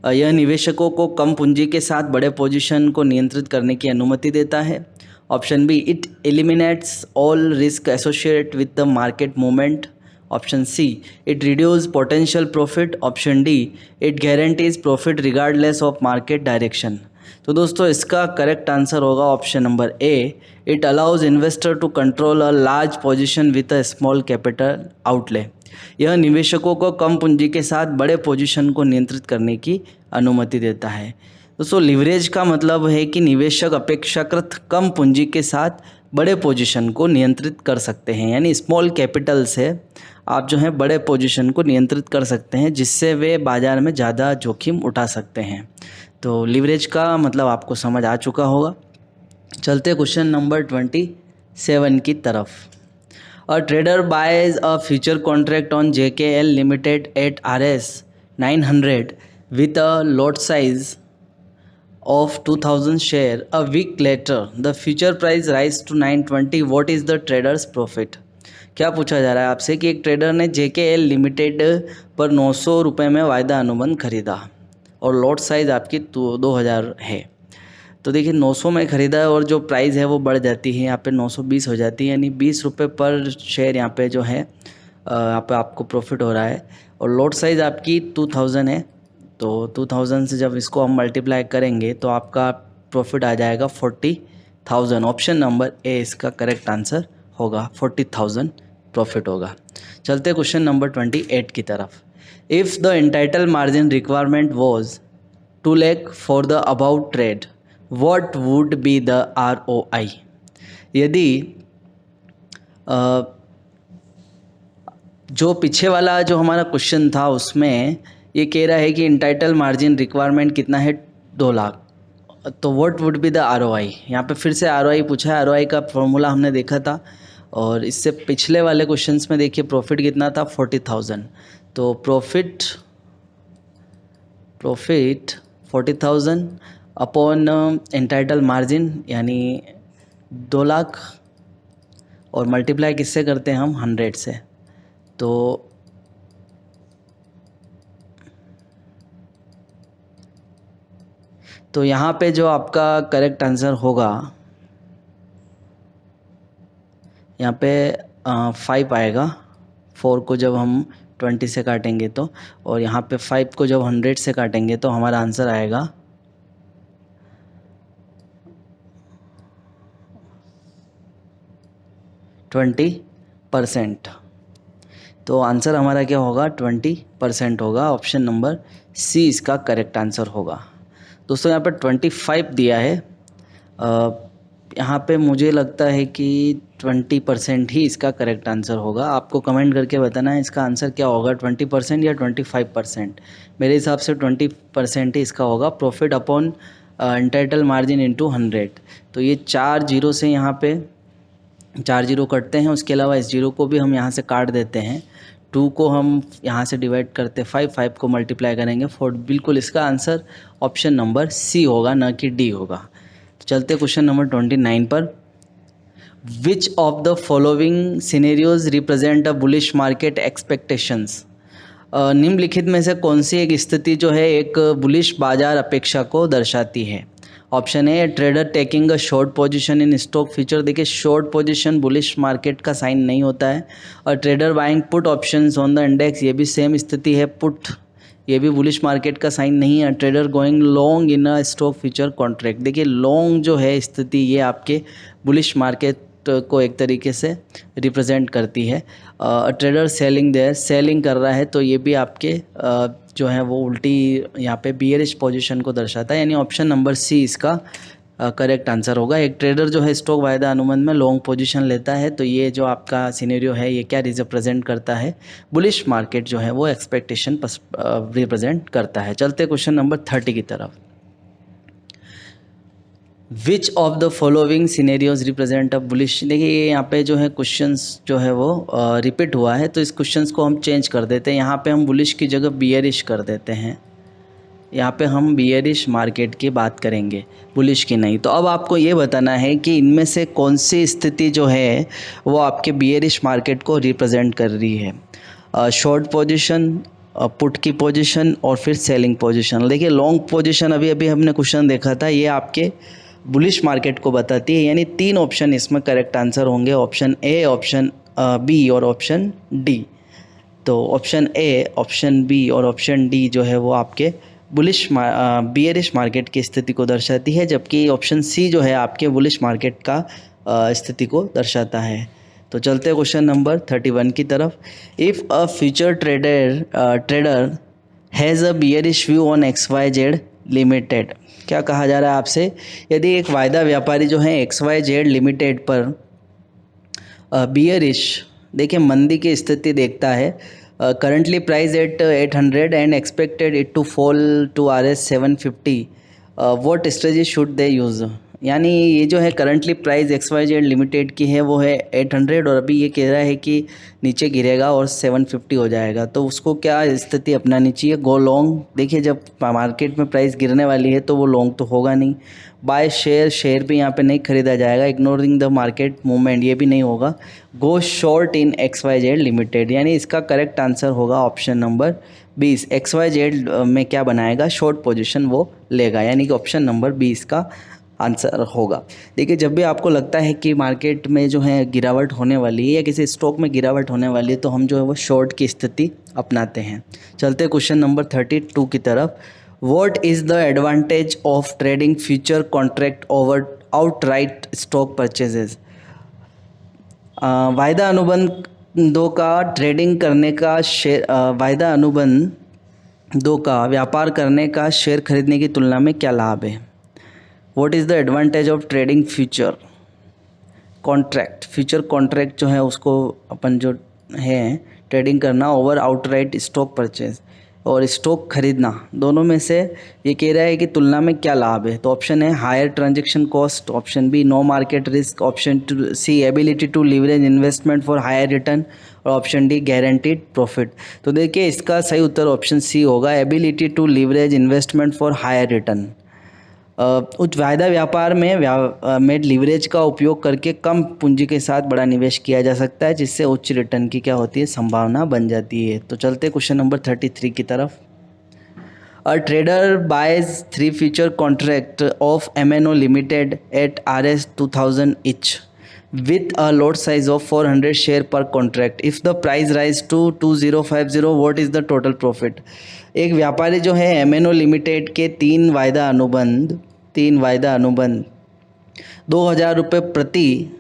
यह निवेशकों को कम पूंजी के साथ बड़े पोजीशन को नियंत्रित करने की अनुमति देता है। Option B, it eliminates all risk associated with the market movement. Option C, it reduce potential profit. Option D, it guarantees profit regardless of market direction. तो दोस्तों इसका करेक्ट आंसर होगा option number A, it allows investor to control a large position with a small capital outlay. यह निवेशकों को कम पूंजी के साथ बड़े पोजीशन को नियंत्रित करने की अनुमति देता है। दोस्तों लिवरेज का मतलब है कि निवेशक अपेक्षाकृत कम पूंजी के साथ बड़े पोजीशन को नियंत्रित कर सकते हैं, यानी स्मॉल कैपिटल से आप जो है बड़े पोजीशन को नियंत्रित कर सकते हैं, जिससे वे बाज़ार में ज़्यादा जोखिम उठा सकते हैं। तो लिवरेज का मतलब आपको समझ आ चुका होगा। चलते क्वेश्चन नंबर 27 की तरफ। A trader buys a future contract on JKL limited at RS 900 with a lot size of 2000 share. A week later the future price rise to 920. What is the trader's profit? क्या पूछा जा रहा है आपसे कि एक ट्रेडर ने JKL limited पर 900 रुपये में वायदा अनुबंध खरीदा और लॉट साइज़ आपकी 2000 है। तो देखिए 900 में ख़रीदा है और जो प्राइस है वो बढ़ जाती है, यहाँ पे 920 हो जाती है, यानी 20 रुपये पर शेयर यहाँ पे जो है यहाँ पे आपको प्रॉफिट हो रहा है। और लॉट साइज़ आपकी 2000 है, तो 2000 से जब इसको हम मल्टीप्लाई करेंगे तो आपका प्रॉफिट आ जाएगा 40,000। ऑप्शन नंबर ए इसका करेक्ट आंसर होगा, 40,000 प्रॉफिट होगा। चलते क्वेश्चन नंबर 28 की तरफ। If the entitle margin requirement was 2 lakh for the about trade, what would be the ROI? यदि जो पीछे वाला जो हमारा क्वेश्चन था उसमें ये कह रहा है कि इंटाइटल मार्जिन रिक्वायरमेंट कितना है 2 लाख, तो what would be the ROI। यहाँ पे फिर से ROI पूछा है, ROI का फॉर्मूला हमने देखा था और इससे पिछले वाले क्वेश्चंस में देखिए प्रॉफिट कितना था 40,000। तो प्रॉफिट 40,000 अपॉन एंटाइटल मार्जिन यानी 2 लाख और मल्टीप्लाई किससे करते हैं हम 100 से। तो यहाँ पे जो आपका करेक्ट आंसर होगा यहाँ पे 5 आएगा। 4 को जब हम 20 से काटेंगे तो, और यहाँ पे 5 को जब 100 से काटेंगे तो हमारा आंसर आएगा 20%। तो आंसर हमारा क्या होगा 20% होगा। ऑप्शन नंबर सी इसका करेक्ट आंसर होगा। दोस्तों यहाँ पर 25 दिया है, यहाँ पे मुझे लगता है कि 20% ही इसका करेक्ट आंसर होगा। आपको कमेंट करके बताना है इसका आंसर क्या होगा, 20% या 25%। मेरे हिसाब से 20% ही इसका होगा। Profit upon entitle margin into 100, तो ये 4 जीरो से यहाँ पे 4 जीरो कटते हैं, उसके अलावा इस जीरो को भी हम यहाँ से काट देते हैं। 2 को हम यहाँ से डिवाइड करते 5 को मल्टीप्लाई करेंगे 4। बिल्कुल इसका आंसर ऑप्शन नंबर सी होगा, न कि डी होगा। तो चलते क्वेश्चन नंबर 29 पर। विच of the following scenarios represent a bullish market expectations. निम्नलिखित में से कौन सी एक स्थिति जो है एक बुलिश बाजार अपेक्षा को दर्शाती है। Option A, trader taking a short position in stock future. देखिए शॉर्ट पोजीशन बुलिश मार्केट का साइन नहीं होता है। और trader buying put options on the index, ये भी सेम स्थिति है, पुट ये भी बुलिश मार्केट का साइन नहीं है। Trader going long in a stock future contract, देखिए लॉन्ग जो है स्थिति ये आपके बुलिश मार्केट को एक तरीके से रिप्रेजेंट करती है। ट्रेडर सेलिंग देयर, सेलिंग कर रहा है तो ये भी आपके जो है वो उल्टी यहाँ पे बियरिश पोजीशन को दर्शाता है, यानी ऑप्शन नंबर सी इसका करेक्ट आंसर होगा। एक ट्रेडर जो है स्टॉक वायदा अनुबंध में लॉन्ग पोजीशन लेता है तो ये जो आपका सिनेरियो है ये क्या रिप्रेजेंट करता है, बुलिश मार्केट जो है वो एक्सपेक्टेशन रिप्रेजेंट करता है। चलते क्वेश्चन नंबर 30 की तरफ। Which of the following scenarios represent a bullish, देखिए ये यहाँ पे जो है क्वेश्चंस जो है वो रिपीट हुआ है तो इस क्वेश्चंस को हम चेंज कर देते हैं। यहाँ पे हम बुलिश की जगह बियरिश कर देते हैं। यहाँ पे हम बियरिश मार्केट की बात करेंगे, बुलिश की नहीं। तो अब आपको ये बताना है कि इनमें से कौन सी स्थिति जो है वो आपके बियरिश मार्केट को रिप्रेजेंट कर रही है। शॉर्ट पोजीशन, पुट की पोजीशन और फिर सेलिंग पोजीशन। देखिए लॉन्ग पोजीशन अभी अभी हमने क्वेश्चन देखा था, ये आपके बुलिश मार्केट को बताती है, यानी 3 ऑप्शन इसमें करेक्ट आंसर होंगे, ऑप्शन ए, ऑप्शन बी और ऑप्शन डी। तो ऑप्शन ए, ऑप्शन बी और ऑप्शन डी जो है वो आपके बुलिश बियरिश मार्केट की स्थिति को दर्शाती है, जबकि ऑप्शन सी जो है आपके बुलिश मार्केट का स्थिति को दर्शाता है। तो चलते हैं क्वेश्चन नंबर 31 की तरफ। If a future trader has a bearish view on XYZ limited, क्या कहा जा रहा है आपसे, यदि एक वायदा व्यापारी जो है XYZ लिमिटेड पर बियरिश, देखिए मंदी की स्थिति देखता है, currently price at 800 and expected it to fall to RS 750, what strategy should they use, यानी ये जो है करंटली प्राइस XYZ लिमिटेड की है वो है 800 और अभी ये कह रहा है कि नीचे गिरेगा और 750 हो जाएगा, तो उसको क्या स्थिति अपनानी चाहिए। गो लॉन्ग, देखिए जब मार्केट में प्राइस गिरने वाली है तो वो लॉन्ग तो होगा नहीं। बाय शेयर, शेयर भी यहाँ पे नहीं खरीदा जाएगा। इग्नोरिंग द मार्केट मूवमेंट, ये भी नहीं होगा। गो शॉर्ट इन XYZ लिमिटेड, यानी इसका करेक्ट आंसर होगा ऑप्शन नंबर 20। XYZ में क्या बनाएगा, शॉर्ट पोजीशन वो लेगा, यानी कि ऑप्शन नंबर 20 का आंसर होगा। देखिए जब भी आपको लगता है कि मार्केट में जो है गिरावट होने वाली है या किसी स्टॉक में गिरावट होने वाली है तो हम जो है वो शॉर्ट की स्थिति अपनाते हैं। चलते क्वेश्चन नंबर 32 की तरफ। What is the advantage of trading future contract over outright stock purchases, वायदा अनुबंधों का ट्रेडिंग करने का शेयर, वायदा अनुबंधों का व्यापार करने का शेयर खरीदने की तुलना में क्या लाभ है। What is the advantage of trading future contract, future contract जो है उसको अपन जो है ट्रेडिंग करना ओवर आउटराइट स्टॉक परचेज और स्टॉक खरीदना, दोनों में से ये कह रहा है कि तुलना में क्या लाभ है। तो option A higher transaction cost, option B no market risk, option C ability to leverage investment for higher return और ऑप्शन डी गारंटीड प्रॉफिट। तो देखिए इसका सही उत्तर ऑप्शन सी होगा, ability to leverage investment for higher return. उच्च वायदा व्यापार में लीवरेज का उपयोग करके कम पूंजी के साथ बड़ा निवेश किया जा सकता है, जिससे उच्च रिटर्न की क्या होती है, संभावना बन जाती है। तो चलते क्वेश्चन नंबर 33 की तरफ। A trader buys 3 future contract of MNO limited at RS 2000 each with a lot size of 400 share per contract. If the price rise to 2050, what is the total profit? एक व्यापारी जो है MNO limited के 3 वायदा अनुबंध 2000 रुपये प्रति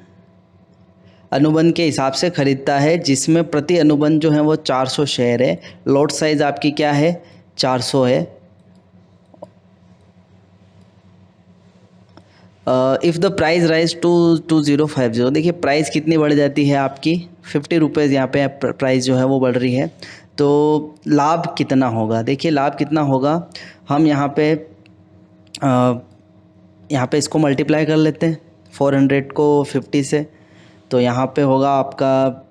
अनुबंध के हिसाब से खरीदता है, जिसमें प्रति अनुबंध जो है वो 400 शेयर है। लॉट साइज आपकी क्या है, 400 है। If the price rise to 2050, देखिए प्राइस कितनी बढ़ जाती है आपकी, 50 रुपीज़ यहाँ पे प्राइस जो है वो बढ़ रही है, तो लाभ कितना होगा। देखिए लाभ कितना होगा, हम यहाँ पे इसको मल्टीप्लाई कर लेते हैं 400 को 50 से, तो यहाँ पे होगा आपका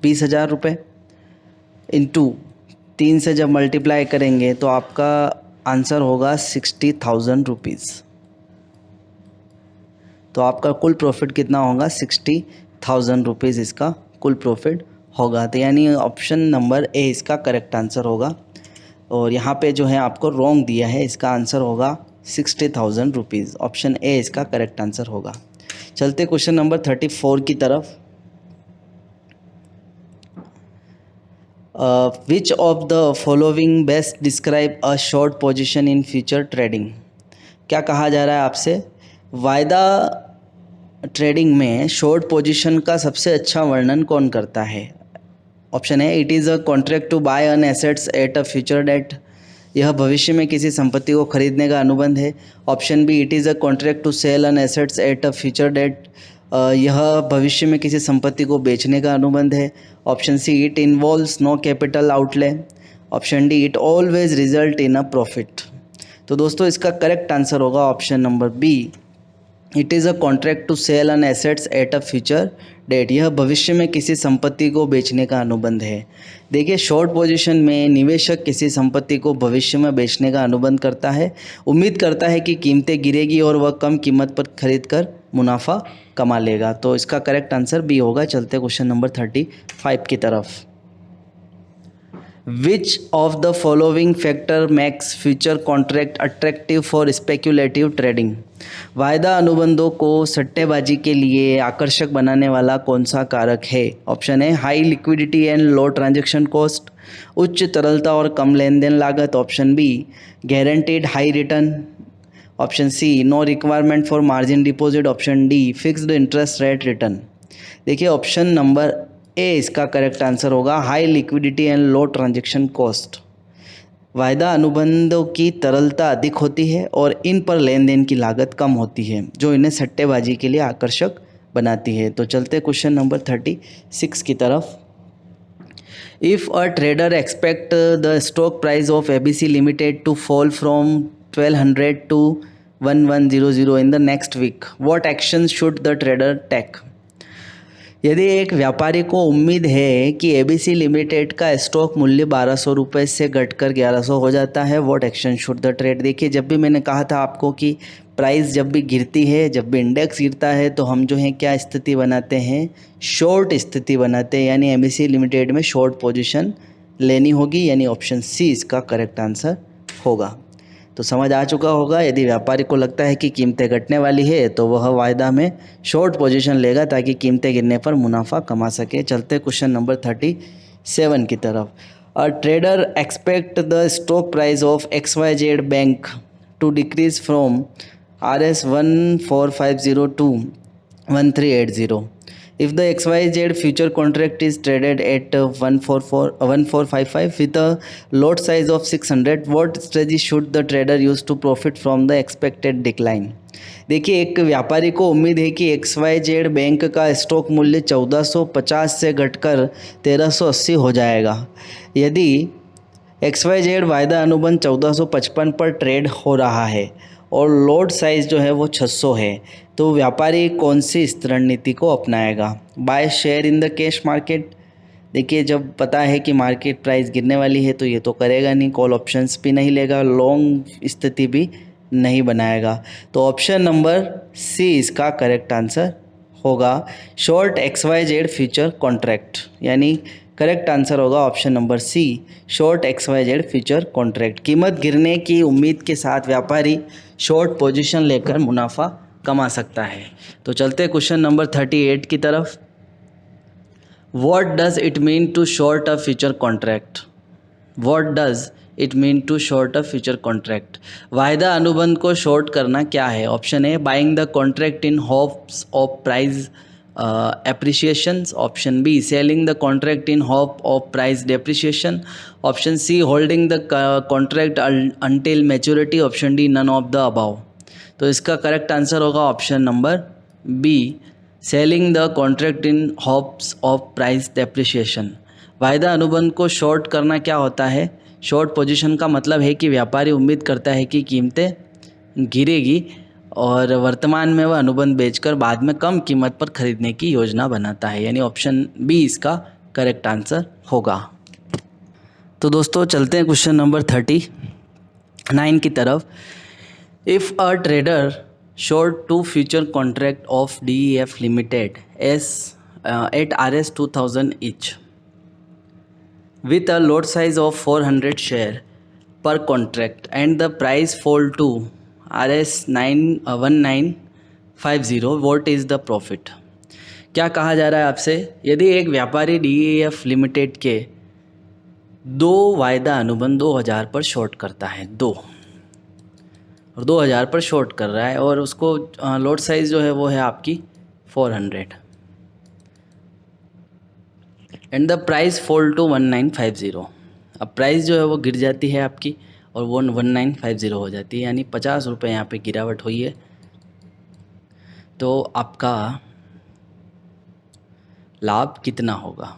20,000 रुपये इंटू 3 से जब मल्टीप्लाई करेंगे तो आपका आंसर होगा 60,000 रुपीज़। तो आपका कुल प्रॉफिट कितना होगा, 60,000 रुपीज़ इसका कुल प्रॉफिट होगा। तो यानी ऑप्शन नंबर ए इसका करेक्ट आंसर होगा, और यहाँ पे जो है आपको रॉन्ग दिया है, इसका आंसर होगा 60,000 रुपीज़। ऑप्शन ए इसका करेक्ट आंसर होगा। चलते क्वेश्चन नंबर 34 की तरफ। Which of the following best describe a short position in future trading. क्या कहा जा रहा है आपसे, वायदा ट्रेडिंग में शॉर्ट पोजीशन का सबसे अच्छा वर्णन कौन करता है। Option A, it is a contract to buy an assets at a future date, यह भविष्य में किसी संपत्ति को खरीदने का अनुबंध है। Option B, it is a contract to sell an assets at a future date, यह भविष्य में किसी संपत्ति को बेचने का अनुबंध है। Option C, it involves no capital outlay. Option D, it always result in a profit. तो दोस्तों इसका करेक्ट आंसर होगा option number B, it is a contract to sell an assets at a future date, यह भविष्य में किसी संपत्ति को बेचने का अनुबंध है। देखिए, शॉर्ट पोजीशन में निवेशक किसी संपत्ति को भविष्य में बेचने का अनुबंध करता है, उम्मीद करता है कि कीमतें गिरेगी और वह कम कीमत पर खरीद कर मुनाफा कमा लेगा। तो इसका करेक्ट आंसर बी होगा। चलते क्वेश्चन नंबर 35 की तरफ। Which of the following factor max future contract attractive for speculative trading. वायदा अनुबंधों को सट्टेबाजी के लिए आकर्षक बनाने वाला कौन सा कारक है। Option A, high liquidity and low transaction cost, उच्च तरलता और कम लेन देन लागत। Option B, guaranteed high return. Option C, no requirement for margin deposit. Option D, fixed interest rate return. देखिए, ऑप्शन नंबर ए इसका करेक्ट आंसर होगा, high liquidity and low transaction cost. वायदा अनुबंधों की तरलता अधिक होती है और इन पर लेन देन की लागत कम होती है, जो इन्हें सट्टेबाजी के लिए आकर्षक बनाती है। तो चलते क्वेश्चन नंबर 36 की तरफ। If a trader expect the stock price of ABC limited to fall from 1200 to 1100 in the next week, what action should the trader take. यदि एक व्यापारी को उम्मीद है कि एबीसी लिमिटेड का स्टॉक मूल्य 1200 रुपये से घटकर 1100 हो जाता है, what action should the trade. देखिए, जब भी मैंने कहा था आपको कि प्राइस जब भी गिरती है, जब भी इंडेक्स गिरता है, तो हम जो है क्या स्थिति बनाते हैं, शॉर्ट स्थिति बनाते हैं, यानी एबीसी लिमिटेड में शॉर्ट पोजीशन लेनी होगी, यानी ऑप्शन सी इसका करेक्ट आंसर होगा। तो समझ आ चुका होगा, यदि व्यापारी को लगता है कि कीमतें घटने वाली है तो वह वायदा में शॉर्ट पोजीशन लेगा ताकि कीमतें गिरने पर मुनाफा कमा सके। चलते क्वेश्चन नंबर 37 की तरफ। A trader expect the stock price of XYZ bank to decrease from RS 1450 to 1380 if the XYZ future contract is traded at 1455 with a lot size of 600, what strategy should the trader use to profit from the expected decline। देखिए, एक व्यापारी को उम्मीद है कि XYZ bank का stock मूल्य 1450 से घटकर 1380 हो जाएगा। यदि XYZ वायदा अनुबंध 1455 पर ट्रेड हो रहा है और लोड साइज़ जो है वो 600 है, तो व्यापारी कौन सी इस रणनीति को अपनाएगा। Buy share in the cash market. देखिए, जब पता है कि मार्केट प्राइस गिरने वाली है तो ये तो करेगा नहीं, कॉल ऑप्शंस भी नहीं लेगा, लॉन्ग स्थिति भी नहीं बनाएगा। तो ऑप्शन नंबर सी इसका करेक्ट आंसर होगा, शॉर्ट XYZ फ्यूचर कॉन्ट्रैक्ट, यानी करेक्ट आंसर होगा option number C, short XYZ future contract. कीमत गिरने की उम्मीद के साथ व्यापारी शॉर्ट पोजीशन लेकर मुनाफा कमा सकता है। तो चलते क्वेश्चन नंबर 38 की तरफ। What does it mean to short a future contract. What does it mean to short a future contract. वायदा अनुबंध को शॉर्ट करना क्या है। Option A, buying the contract in hopes of price appreciations. Option B, selling the contract in hope of price depreciation. Option C, holding the contract until maturity. Option D, none of the above. तो इसका correct answer होगा option number B, selling the contract in hopes of price depreciation. वायदा अनुबंध को short करना क्या होता है। शॉर्ट पोजीशन का मतलब है कि व्यापारी उम्मीद करता है कि कीमतें गिरेगी और वर्तमान में वह अनुबंध बेचकर बाद में कम कीमत पर खरीदने की योजना बनाता है, यानी ऑप्शन बी इसका करेक्ट आंसर होगा। तो दोस्तों चलते हैं क्वेश्चन नंबर 39 की तरफ। If a trader short two future contract of DEF Limited as at RS 2000 each with a lot size of 400 share per contract and the price fall to RS 1950, what is the profit। क्या कहा जा रहा है आपसे, यदि एक व्यापारी DEF limited के दो वायदा अनुबंध 2000 पर शॉर्ट करता है, दो और 2000 पर शॉर्ट कर रहा है और उसको लॉट साइज़ जो है वो है आपकी 400 and the price fall to 1950। अब प्राइस जो है वो गिर जाती है आपकी और वो 1950 हो जाती है, यानी 50 रुपये यहाँ पे गिरावट हुई है। तो आपका लाभ कितना होगा?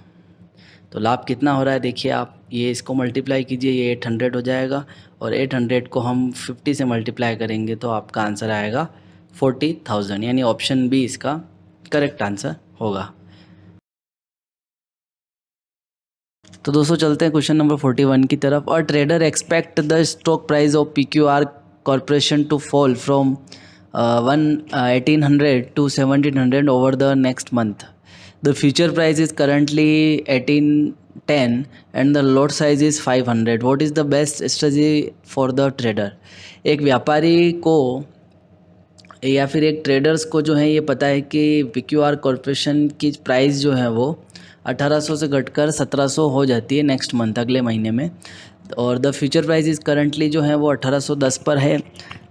तो लाभ कितना हो रहा है, देखिए आप ये इसको मल्टीप्लाई कीजिए, ये 800 हो जाएगा और 800 को हम 50 से मल्टीप्लाई करेंगे तो आपका आंसर आएगा 40,000, यानी ऑप्शन बी इसका करेक्ट आंसर होगा। तो दोस्तों चलते हैं क्वेश्चन नंबर 41 की तरफ। A trader expect the stock price of PQR corporation to fall from 1800 to 1700 over the next month. The future price is currently 1810 and the lot size is 500. What is the best strategy for the trader? एक व्यापारी को या फिर एक traders को जो है ये पता है कि PQR कॉर्पोरेशन की प्राइस जो है वो 1800 से घटकर 1700 हो जाती है नेक्स्ट मंथ, अगले महीने में, और the future price is currently जो है वो 1810 पर है।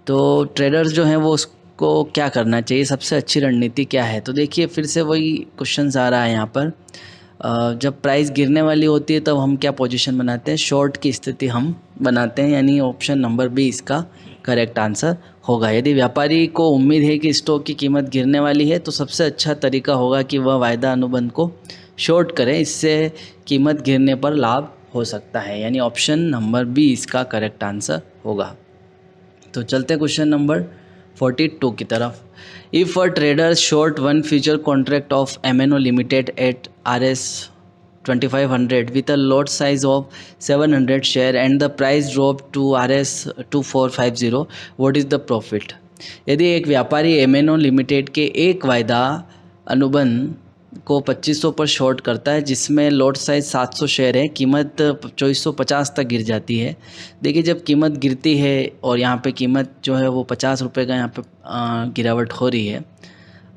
तो ट्रेडर्स जो हैं वो उसको क्या करना चाहिए, सबसे अच्छी रणनीति क्या है? तो देखिए फिर से वही क्वेश्चन आ रहा है यहाँ पर। जब प्राइस गिरने वाली होती है तब हम क्या पोजीशन बनाते हैं, शॉर्ट की स्थिति हम बनाते हैं, यानी ऑप्शन नंबर बी इसका करेक्ट आंसर होगा। यदि व्यापारी को उम्मीद है कि स्टॉक की कीमत गिरने वाली है तो सबसे अच्छा तरीका होगा कि वह वायदा अनुबंध को शॉर्ट करें, इससे कीमत गिरने पर लाभ हो सकता है, यानी ऑप्शन नंबर बी इसका करेक्ट आंसर होगा। तो चलते क्वेश्चन नंबर 42 की तरफ। If a trader short one future contract of MNO limited at RS 2500 with a lot size of 700 share and the price dropped to RS 2450, what is the profit? यदि एक व्यापारी MNO limited के एक वायदा अनुबंध को 2500 पर शॉर्ट करता है जिसमें लॉट साइज 700 शेयर है, कीमत 2450 तक गिर जाती है। देखिए जब कीमत गिरती है और यहाँ पे कीमत जो है वो 50 रुपये का यहाँ पे गिरावट हो रही है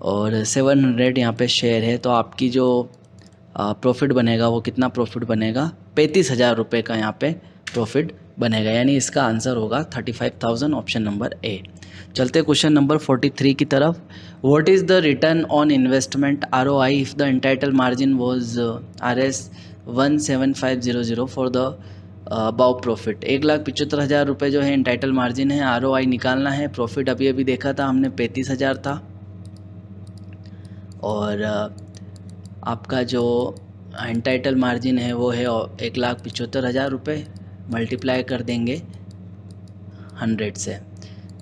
और 700 यहाँ पे शेयर है, तो आपकी जो प्रॉफिट बनेगा वो कितना प्रॉफिट बनेगा, 35,000 रुपये का यहाँ पे प्रॉफिट बनेगा, यानी इसका आंसर होगा 35,000, ऑप्शन नंबर ए। चलते क्वेश्चन नंबर 43 की तरफ। What is the return on investment ROI if the entitle margin was RS 17500 for the about profit? 1,75,000 रुपये जो है एंटाइटल मार्जिन है, ROI निकालना है, प्रॉफिट अभी अभी देखा था हमने 35,000 था और आपका जो एंटाइटल मार्जिन है वो है 1,75,000 रुपये, मल्टीप्लाई कर देंगे 100 से,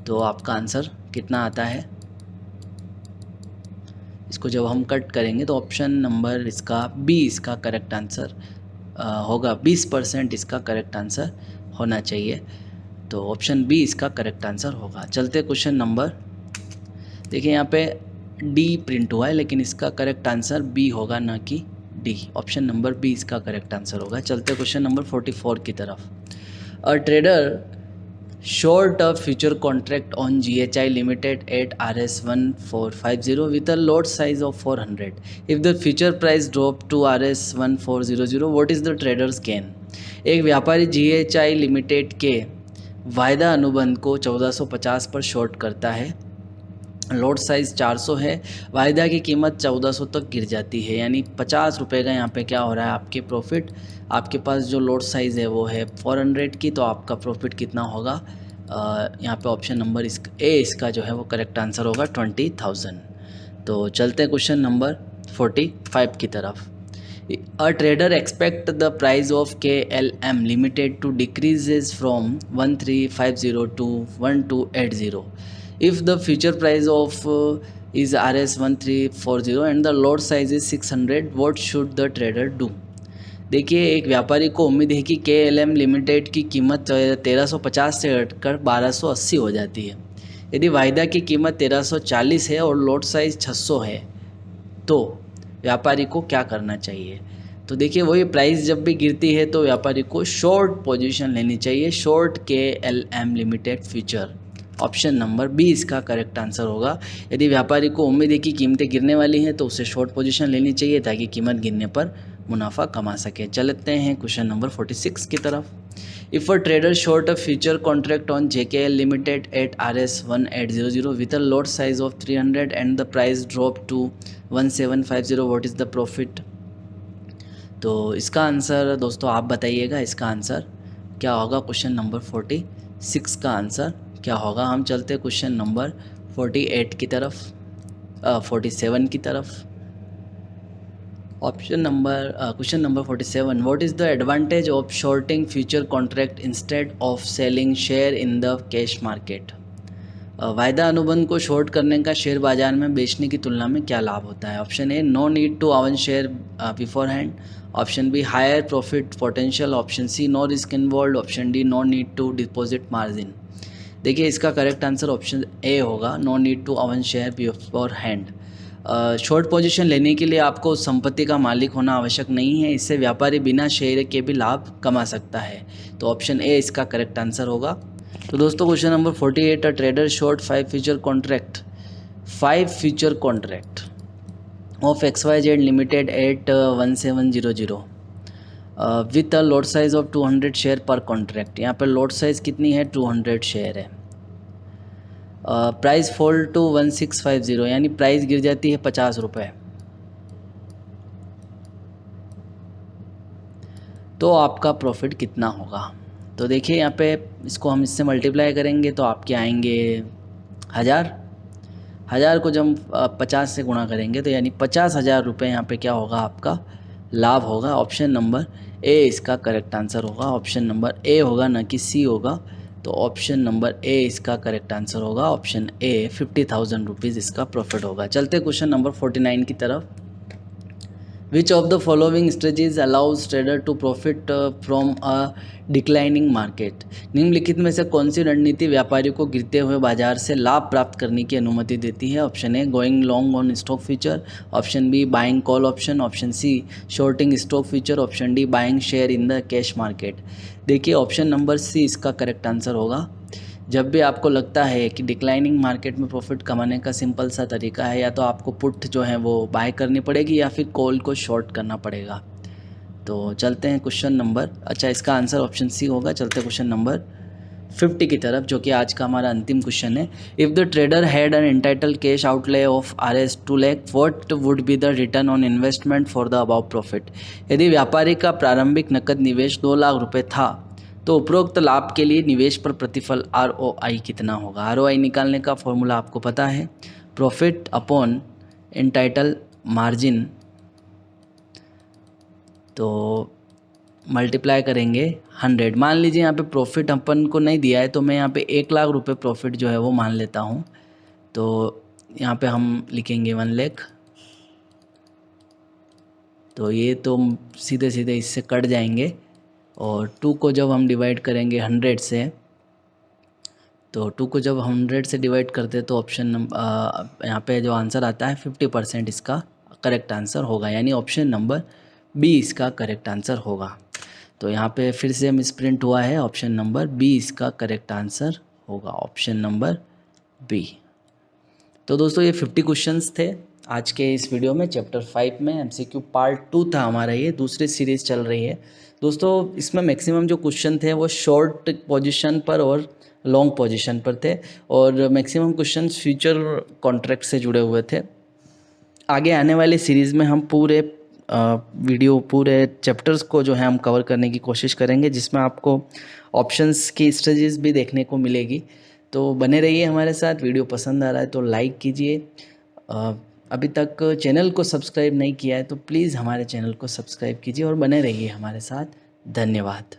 तो आपका आंसर कितना आता है? इसको जब हम कट करेंगे तो ऑप्शन नंबर इसका बी इसका करेक्ट आंसर होगा। 20% इसका करेक्ट आंसर होना चाहिए, तो ऑप्शन बी इसका करेक्ट आंसर होगा। चलते क्वेश्चन नंबर, देखिए यहाँ पे डी प्रिंट हुआ है लेकिन इसका करेक्ट आंसर बी होगा, ना कि डी। ऑप्शन नंबर बी इसका करेक्ट आंसर होगा। चलते क्वेश्चन नंबर 44 की तरफ। A trader short a future contract on GHI Limited at RS 1450 with a lot size of 400. If the future price drop to RS 1400, what is the trader's gain? एक व्यापारी GHI limited के वायदा अनुबंध को 1450 पर short करता है, lot size 400 है, वायदा की कीमत 1400 तक गिर जाती है, यानी 50 रुपये का यहाँ पे क्या हो रहा है आपके प्रॉफिट। आपके पास जो लॉट साइज़ है वो है 400 की, तो आपका प्रॉफिट कितना होगा? यहाँ पे ऑप्शन नंबर इसका जो है वो करेक्ट आंसर होगा 20,000। तो चलते हैं क्वेश्चन नंबर 45 की तरफ। A trader expect the price of KLM limited to decreases from 1350 to 1280 if the future price of is RS 1340 and the lot size is 600, what should the trader do? देखिए एक व्यापारी को उम्मीद है कि KLM limited की कीमत 1350 से घटकर 1280 हो जाती है। यदि वायदा की कीमत 1340 है और लॉट साइज़ 600 है तो व्यापारी को क्या करना चाहिए? तो देखिए वही प्राइस जब भी गिरती है तो व्यापारी को शॉर्ट पोजीशन लेनी चाहिए, short KLM limited future. Option number B इसका करेक्ट आंसर होगा। यदि व्यापारी को उम्मीद है कि कीमतें गिरने वाली हैं तो उसे शॉर्ट पोजीशन लेनी चाहिए ताकि कीमत गिरने पर मुनाफा कमा सके। चलते हैं क्वेश्चन नंबर 46 की तरफ। If a trader short a future contract on JKL limited at RS 1800 with a lot size of 300 and the price drop to 1750, what is the profit. तो इसका आंसर दोस्तों आप बताइएगा, इसका आंसर क्या होगा। क्वेश्चन नंबर 46 का आंसर क्या होगा। हम चलते क्वेश्चन नंबर 48 की तरफ, 47 की तरफ। Question number 47, what is the advantage of shorting future contract instead of selling share in the cash market. वायदा अनुबंध को शॉर्ट करने का शेयर बाजार में बेचने की तुलना में क्या लाभ होता है। Option A, no need to own share beforehand. Option B, higher profit potential. Option C, no risk involve. Option D, no need to deposit margin. देखिए इसका करेक्ट आंसर ऑप्शन ए होगा, no need to own share beforehand. Short position लेने के लिए आपको उस संपत्ति का मालिक होना आवश्यक नहीं है, इससे व्यापारी बिना शेयर के भी लाभ कमा सकता है। तो ऑप्शन ए इसका करेक्ट आंसर होगा। तो दोस्तों question number 48, a trader short 5 future contract of XYZ limited at 1700 with a lot size of 200 share per contract. यहाँ पर लॉट साइज कितनी है, 200 शेयर है। प्राइस फॉल टू 1650, यानी प्राइस गिर जाती है 50 रुपये। तो आपका प्रॉफिट कितना होगा। तो देखिए यहाँ पे इसको हम इससे मल्टीप्लाई करेंगे तो आपके आएंगे 1000 को जब हम 50 से गुणा करेंगे तो यानी 50,000 रुपये यहाँ पे क्या होगा, आपका लाभ होगा। ऑप्शन नंबर ए इसका करेक्ट आंसर होगा। ऑप्शन नंबर ए होगा, ना कि सी होगा। तो ऑप्शन नंबर ए इसका करेक्ट आंसर होगा। ऑप्शन ए 50,000 रुपीज़ इसका प्रॉफिट होगा। चलते क्वेश्चन नंबर 49 की तरफ। Which of the following strategies allows trader to profit from a declining market. निम्नलिखित में से कौन सी रणनीति व्यापारी को गिरते हुए बाजार से लाभ प्राप्त करने की अनुमति देती है। Option A, going long on stock future. Option B, buying call option. Option C, shorting stock future. Option D, buying share in the cash market. देखिए ऑप्शन नंबर सी इसका करेक्ट आंसर होगा। जब भी आपको लगता है कि डिक्लाइनिंग मार्केट में प्रॉफिट कमाने का सिंपल सा तरीका है, या तो आपको पुट जो है वो बाय करनी पड़ेगी या फिर कॉल को शॉर्ट करना पड़ेगा। तो चलते हैं क्वेश्चन नंबर, अच्छा इसका आंसर ऑप्शन सी होगा। चलते हैं क्वेश्चन नंबर 50 की तरफ, जो कि आज का हमारा अंतिम क्वेश्चन है। If the trader had an entitle cash outlay of RS 2 lakh, what would be the return on investment for the about profit. यदि व्यापारी का प्रारंभिक नकद निवेश 2 लाख रुपये था तो उपरोक्त लाभ के लिए निवेश पर प्रतिफल ROI कितना होगा। ROI निकालने का फॉर्मूला आपको पता है, प्रॉफिट अपॉन एंटाइटल मार्जिन। तो मल्टीप्लाई करेंगे 100। मान लीजिए यहाँ पे प्रॉफिट अपन को नहीं दिया है, तो मैं यहाँ पे 1 लाख रुपए प्रॉफिट जो है वो मान लेता हूँ। तो यहाँ पे हम लिखेंगे 1 लाख। तो ये तो सीधे सीधे इससे कट जाएंगे, और 2 को जब हम डिवाइड करेंगे 100 से, तो 2 को जब 100 से डिवाइड करते हैं तो ऑप्शन नंबर यहाँ पे जो आंसर आता है 50% इसका करेक्ट आंसर होगा, यानी ऑप्शन नंबर बी इसका करेक्ट आंसर होगा। तो यहाँ पे फिर से मिसप्रिंट हुआ है, ऑप्शन नंबर बी इसका करेक्ट आंसर होगा, ऑप्शन नंबर बी। तो दोस्तों ये 50 क्वेश्चंस थे आज के इस वीडियो में, चैप्टर 5 में। MCQ पार्ट 2 था हमारा, ये दूसरी सीरीज़ चल रही है दोस्तों। इसमें मैक्सिमम जो क्वेश्चन थे वो शॉर्ट पोजीशन पर और लॉन्ग पोजीशन पर थे, और मैक्सिमम क्वेश्चंस फ्यूचर कॉन्ट्रैक्ट से जुड़े हुए थे। आगे आने वाली सीरीज़ में हम पूरे पूरे चैप्टर्स को जो है हम कवर करने की कोशिश करेंगे, जिसमें आपको ऑप्शंस की स्ट्रेटजीज भी देखने को मिलेगी। तो बने रहिए हमारे साथ। वीडियो पसंद आ रहा है तो लाइक कीजिए। अभी तक चैनल को सब्सक्राइब नहीं किया है तो प्लीज़ हमारे चैनल को सब्सक्राइब कीजिए और बने रहिए हमारे साथ। धन्यवाद।